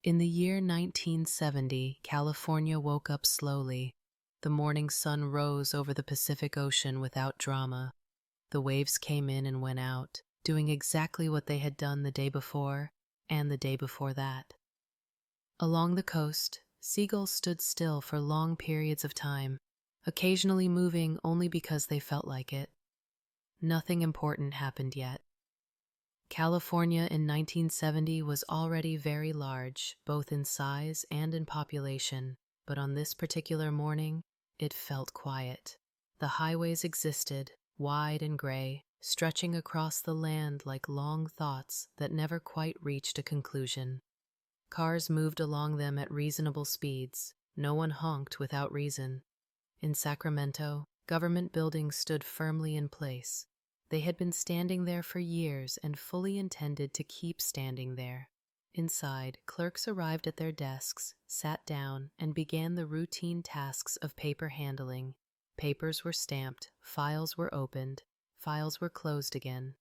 In the year 1970, California woke up slowly. The morning sun rose over the Pacific Ocean without drama. The waves came in and went out, doing exactly what they had done the day before and the day before that. Along the coast, seagulls stood still for long periods of time, occasionally moving only because they felt like it. Nothing important happened yet. California in 1970 was already very large, both in size and in population, but on this particular morning, it felt quiet. The highways existed, wide and gray, stretching across the land like long thoughts that never quite reached a conclusion. Cars moved along them at reasonable speeds. No one honked without reason. In Sacramento, government buildings stood firmly in place. They had been standing there for years and fully intended to keep standing there. Inside, clerks arrived at their desks, sat down, and began the routine tasks of paper handling. Papers were stamped, files were opened, files were closed again.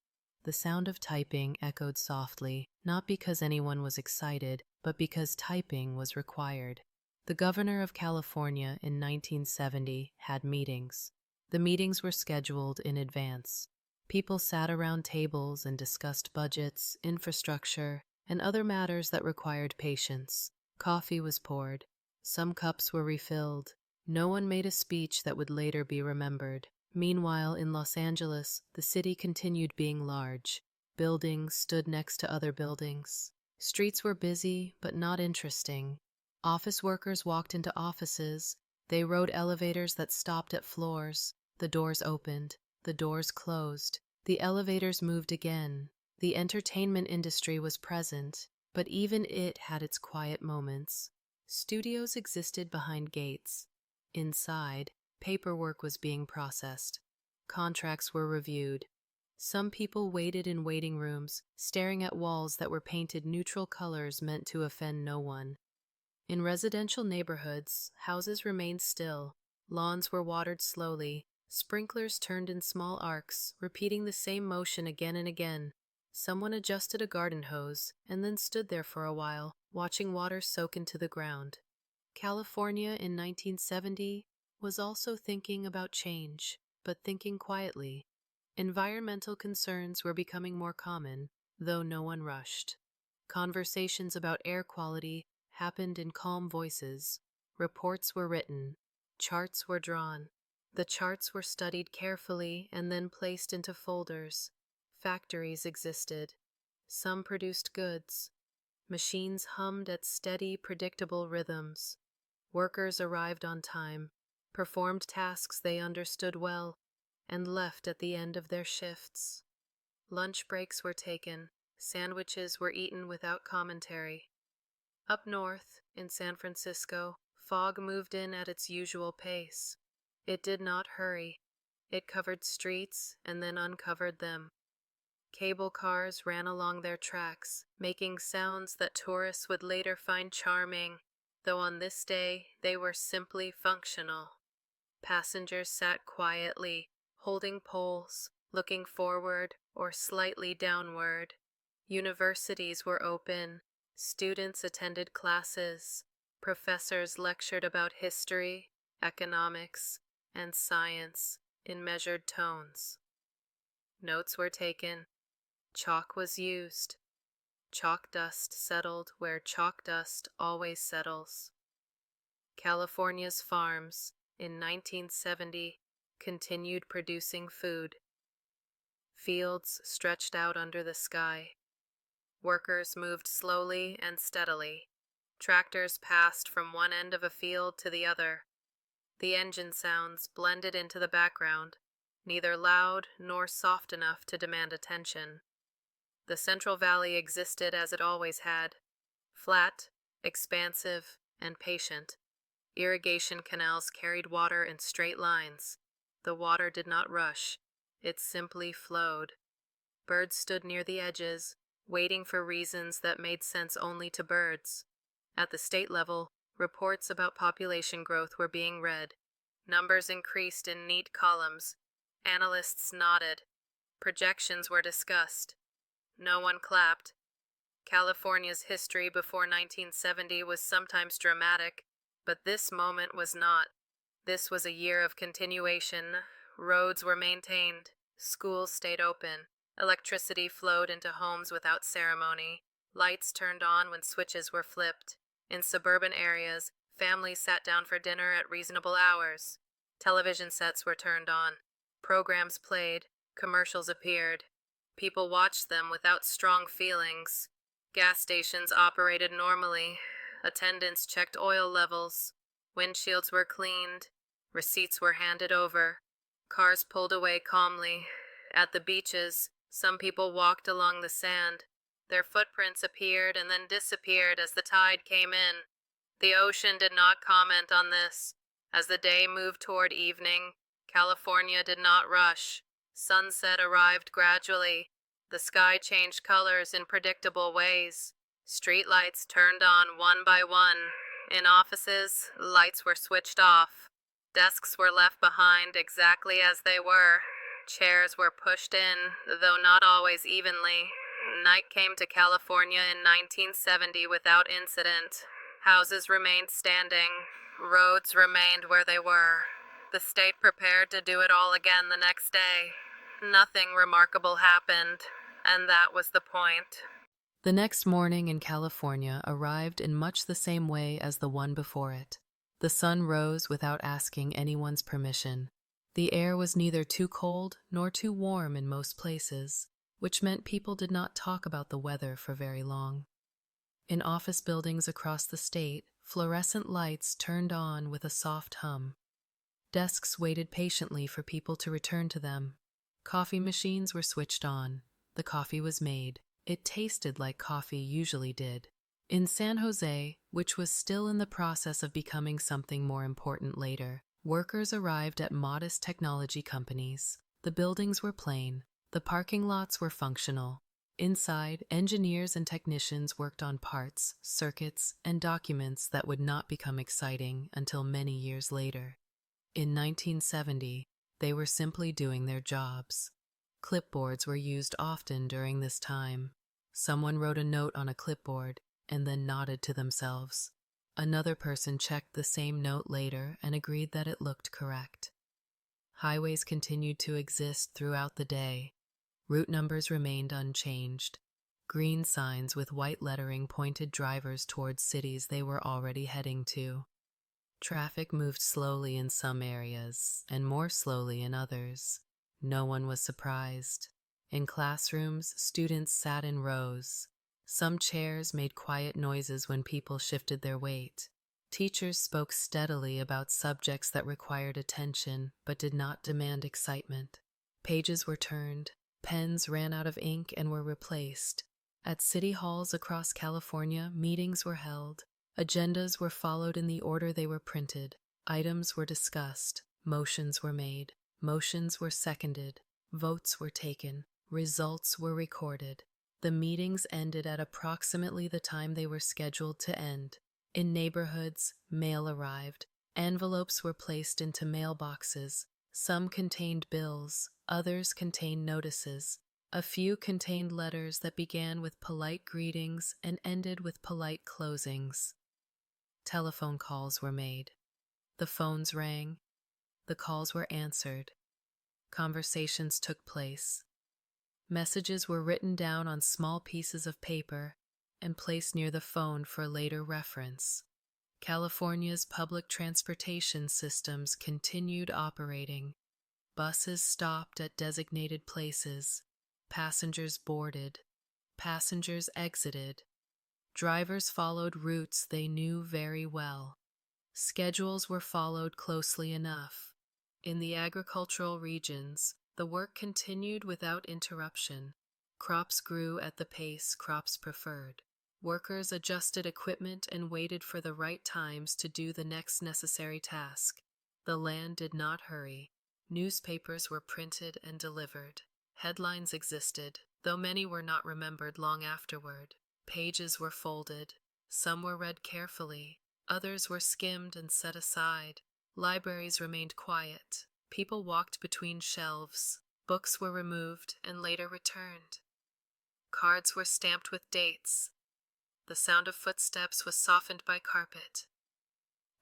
The sound of typing echoed softly, not because anyone was excited, but because typing was required. The governor of California in 1970 had meetings. The meetings were scheduled in advance. People sat around tables and discussed budgets, infrastructure, and other matters that required patience. Coffee was poured. Some cups were refilled. No one made a speech that would later be remembered. Meanwhile, in Los Angeles, the city continued being large. Buildings stood next to other buildings. Streets were busy, but not interesting. Office workers walked into offices. They rode elevators that stopped at floors. The doors opened. The doors closed. The elevators moved again. The entertainment industry was present, but even it had its quiet moments. Studios existed behind gates. Inside, paperwork was being processed. Contracts were reviewed. Some people waited in waiting rooms, staring at walls that were painted neutral colors meant to offend no one. In residential neighborhoods, houses remained still. Lawns were watered slowly. Sprinklers turned in small arcs, repeating the same motion again and again. Someone adjusted a garden hose and then stood there for a while, watching water soak into the ground. California in 1970 was also thinking about change, but thinking quietly. Environmental concerns were becoming more common, though no one rushed. Conversations about air quality happened in calm voices. Reports were written. Charts were drawn. The charts were studied carefully and then placed into folders. Factories existed. Some produced goods. Machines hummed at steady, predictable rhythms. Workers arrived on time, performed tasks they understood well, and left at the end of their shifts. Lunch breaks were taken. Sandwiches were eaten without commentary. Up north, in San Francisco, fog moved in at its usual pace. It did not hurry. It covered streets and then uncovered them. Cable cars ran along their tracks, making sounds that tourists would later find charming, though on this day they were simply functional. Passengers sat quietly, holding poles, looking forward or slightly downward. Universities were open. Students attended classes. Professors lectured about history, economics, and science in measured tones. Notes were taken. Chalk was used. Chalk dust settled where chalk dust always settles. California's farms, in 1970, continued producing food. Fields stretched out under the sky. Workers moved slowly and steadily. Tractors passed from one end of a field to the other. The engine sounds blended into the background, neither loud nor soft enough to demand attention. The Central Valley existed as it always had, flat, expansive, and patient. Irrigation canals carried water in straight lines. The water did not rush, it simply flowed. Birds stood near the edges, waiting for reasons that made sense only to birds. At the state level, reports about population growth were being read. Numbers increased in neat columns. Analysts nodded. Projections were discussed. No one clapped. California's history before 1970 was sometimes dramatic, but this moment was not. This was a year of continuation. Roads were maintained, schools stayed open, electricity flowed into homes without ceremony, lights turned on when switches were flipped. In suburban areas, families sat down for dinner at reasonable hours. Television sets were turned on, programs played, commercials appeared. People watched them without strong feelings. Gas stations operated normally. Attendants checked oil levels. Windshields were cleaned. Receipts were handed over. Cars pulled away calmly. At the beaches, some people walked along the sand. Their footprints appeared and then disappeared as the tide came in. The ocean did not comment on this. As the day moved toward evening, California did not rush. Sunset arrived gradually. The sky changed colors in predictable ways. Streetlights turned on one by one. In offices, lights were switched off. Desks were left behind exactly as they were. Chairs were pushed in, though not always evenly. Night came to California in 1970 without incident. Houses remained standing. Roads remained where they were. The state prepared to do it all again the next day. Nothing remarkable happened, and that was the point. The next morning in California arrived in much the same way as the one before it. The sun rose without asking anyone's permission. The air was neither too cold nor too warm in most places, which meant people did not talk about the weather for very long. In office buildings across the state, fluorescent lights turned on with a soft hum. Desks waited patiently for people to return to them. Coffee machines were switched on. The coffee was made. It tasted like coffee usually did. In San Jose, which was still in the process of becoming something more important later, workers arrived at modest technology companies. The buildings were plain. The parking lots were functional. Inside, engineers and technicians worked on parts, circuits, and documents that would not become exciting until many years later. In 1970, they were simply doing their jobs. Clipboards were used often during this time. Someone wrote a note on a clipboard and then nodded to themselves. Another person checked the same note later and agreed that it looked correct. Highways continued to exist throughout the day. Route numbers remained unchanged. Green signs with white lettering pointed drivers towards cities they were already heading to. Traffic moved slowly in some areas and more slowly in others. No one was surprised. In classrooms, students sat in rows. Some chairs made quiet noises when people shifted their weight. Teachers spoke steadily about subjects that required attention but did not demand excitement. Pages were turned. Pens ran out of ink and were replaced. At city halls across California, meetings were held. Agendas were followed in the order they were printed. Items were discussed. Motions were made. Motions were seconded. Votes were taken. Results were recorded. The meetings ended at approximately the time they were scheduled to end. In neighborhoods, mail arrived. Envelopes were placed into mailboxes. Some contained bills, others contained notices. A few contained letters that began with polite greetings and ended with polite closings. Telephone calls were made. The phones rang. The calls were answered. Conversations took place. Messages were written down on small pieces of paper and placed near the phone for later reference. California's public transportation systems continued operating. Buses stopped at designated places. Passengers boarded. Passengers exited. Drivers followed routes they knew very well. Schedules were followed closely enough. In the agricultural regions, the work continued without interruption. Crops grew at the pace crops preferred. Workers adjusted equipment and waited for the right times to do the next necessary task. The land did not hurry. Newspapers were printed and delivered. Headlines existed, though many were not remembered long afterward. Pages were folded. Some were read carefully. Others were skimmed and set aside. Libraries remained quiet. People walked between shelves. Books were removed and later returned. Cards were stamped with dates. The sound of footsteps was softened by carpet.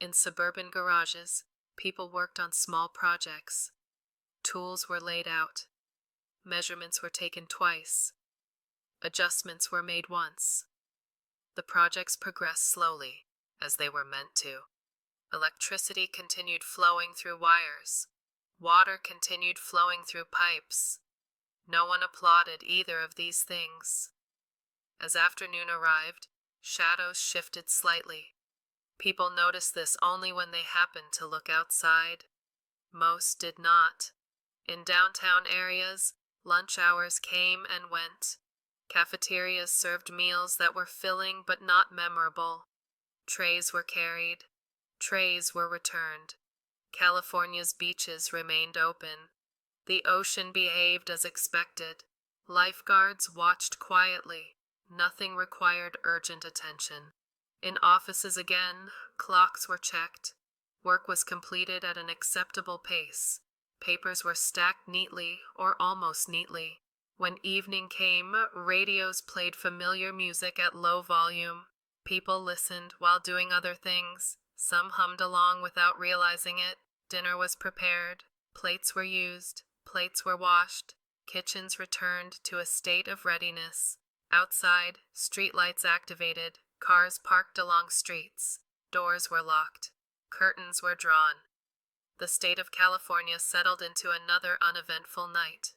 In suburban garages, people worked on small projects. Tools were laid out. Measurements were taken twice. Adjustments were made once. The projects progressed slowly, as they were meant to. Electricity continued flowing through wires. Water continued flowing through pipes. No one applauded either of these things. As afternoon arrived, shadows shifted slightly. People noticed this only when they happened to look outside. Most did not. In downtown areas, lunch hours came and went. Cafeterias served meals that were filling but not memorable. Trays were carried. Trays were returned. California's beaches remained open. The ocean behaved as expected. Lifeguards watched quietly. Nothing required urgent attention. In offices again, clocks were checked. Work was completed at an acceptable pace. Papers were stacked neatly or almost neatly. When evening came, radios played familiar music at low volume. People listened while doing other things. Some hummed along without realizing it. Dinner was prepared. Plates were used. Plates were washed. Kitchens returned to a state of readiness. Outside, streetlights activated. Cars parked along streets. Doors were locked. Curtains were drawn. The state of California settled into another uneventful night.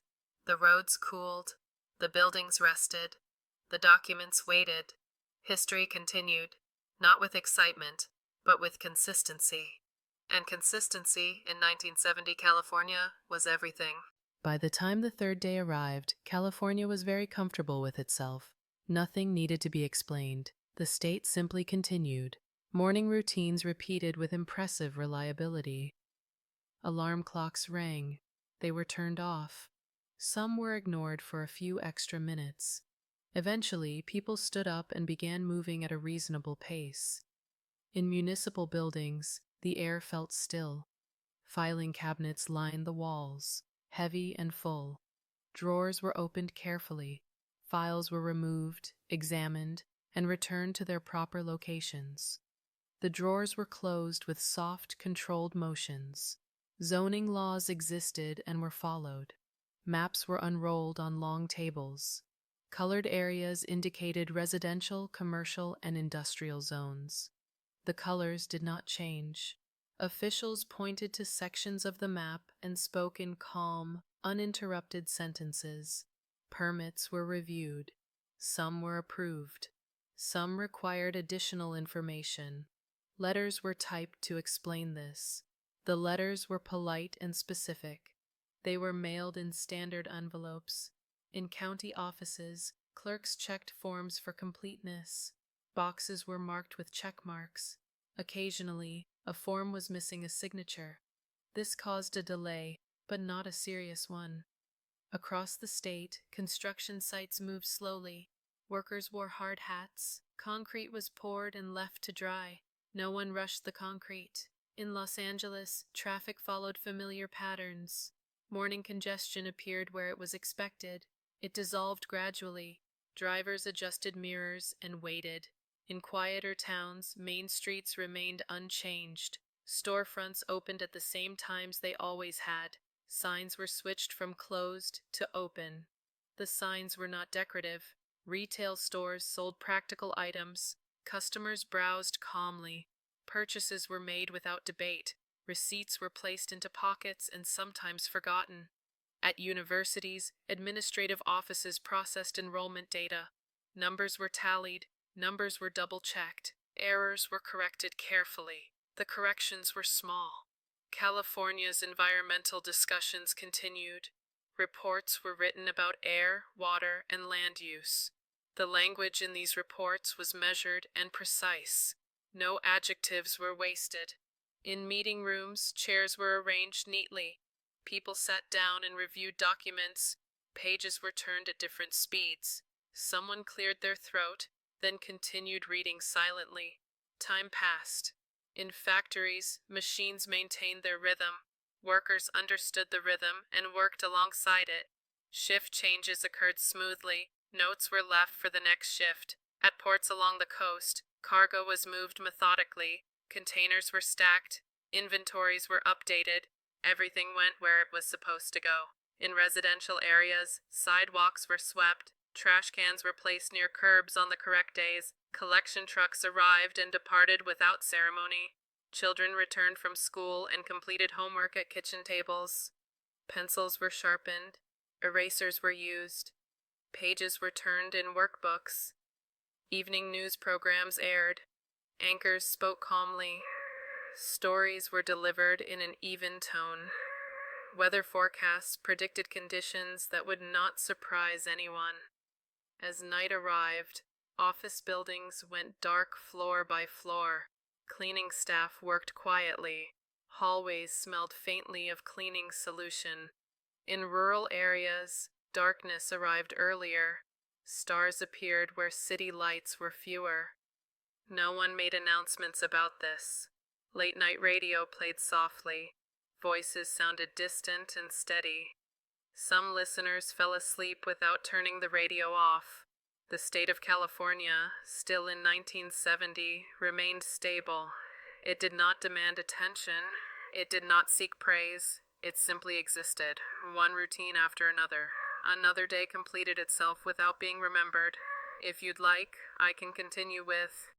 The roads cooled. The buildings rested. The documents waited. History continued, not with excitement, but with consistency. And consistency in 1970 California was everything. By the time the third day arrived, California was very comfortable with itself. Nothing needed to be explained. The state simply continued. Morning routines repeated with impressive reliability. Alarm clocks rang. They were turned off. Some were ignored for a few extra minutes. Eventually, people stood up and began moving at a reasonable pace. In municipal buildings, the air felt still. Filing cabinets lined the walls, heavy and full. Drawers were opened carefully. Files were removed, examined, and returned to their proper locations. The drawers were closed with soft, controlled motions. Zoning laws existed and were followed. Maps were unrolled on long tables. Colored areas indicated residential, commercial, and industrial zones. The colors did not change. Officials pointed to sections of the map and spoke in calm, uninterrupted sentences. Permits were reviewed. Some were approved. Some required additional information. Letters were typed to explain this. The letters were polite and specific. They were mailed in standard envelopes. In county offices, clerks checked forms for completeness. Boxes were marked with check marks. Occasionally, a form was missing a signature. This caused a delay, but not a serious one. Across the state, construction sites moved slowly. Workers wore hard hats. Concrete was poured and left to dry. No one rushed the concrete. In Los Angeles, traffic followed familiar patterns. Morning congestion appeared where it was expected. It dissolved gradually. Drivers adjusted mirrors and waited. In quieter towns, main streets remained unchanged. Storefronts opened at the same times they always had. Signs were switched from closed to open. The signs were not decorative. Retail stores sold practical items. Customers browsed calmly. Purchases were made without debate. Receipts were placed into pockets and sometimes forgotten. At universities, administrative offices processed enrollment data. Numbers were tallied. Numbers were double-checked. Errors were corrected carefully. The corrections were small. California's environmental discussions continued. Reports were written about air, water, and land use. The language in these reports was measured and precise. No adjectives were wasted. In meeting rooms, chairs were arranged neatly. People sat down and reviewed documents. Pages were turned at different speeds. Someone cleared their throat, then continued reading silently. Time passed. In factories, machines maintained their rhythm. Workers understood the rhythm and worked alongside it. Shift changes occurred smoothly. Notes were left for the next shift. At ports along the coast, cargo was moved methodically, containers were stacked, inventories were updated, everything went where it was supposed to go. In residential areas, sidewalks were swept, trash cans were placed near curbs on the correct days, collection trucks arrived and departed without ceremony. Children returned from school and completed homework at kitchen tables. Pencils were sharpened, erasers were used, pages were turned in workbooks. Evening news programs aired. Anchors spoke calmly. Stories were delivered in an even tone. Weather forecasts predicted conditions that would not surprise anyone. As night arrived, office buildings went dark floor by floor. Cleaning staff worked quietly. Hallways smelled faintly of cleaning solution. In rural areas, darkness arrived earlier. Stars appeared where city lights were fewer. No one made announcements about this. Late-night radio played softly. Voices sounded distant and steady. Some listeners fell asleep without turning the radio off. The state of California, still in 1970, remained stable. It did not demand attention. It did not seek praise. It simply existed, one routine after another. Another day completed itself without being remembered. If you'd like, I can continue with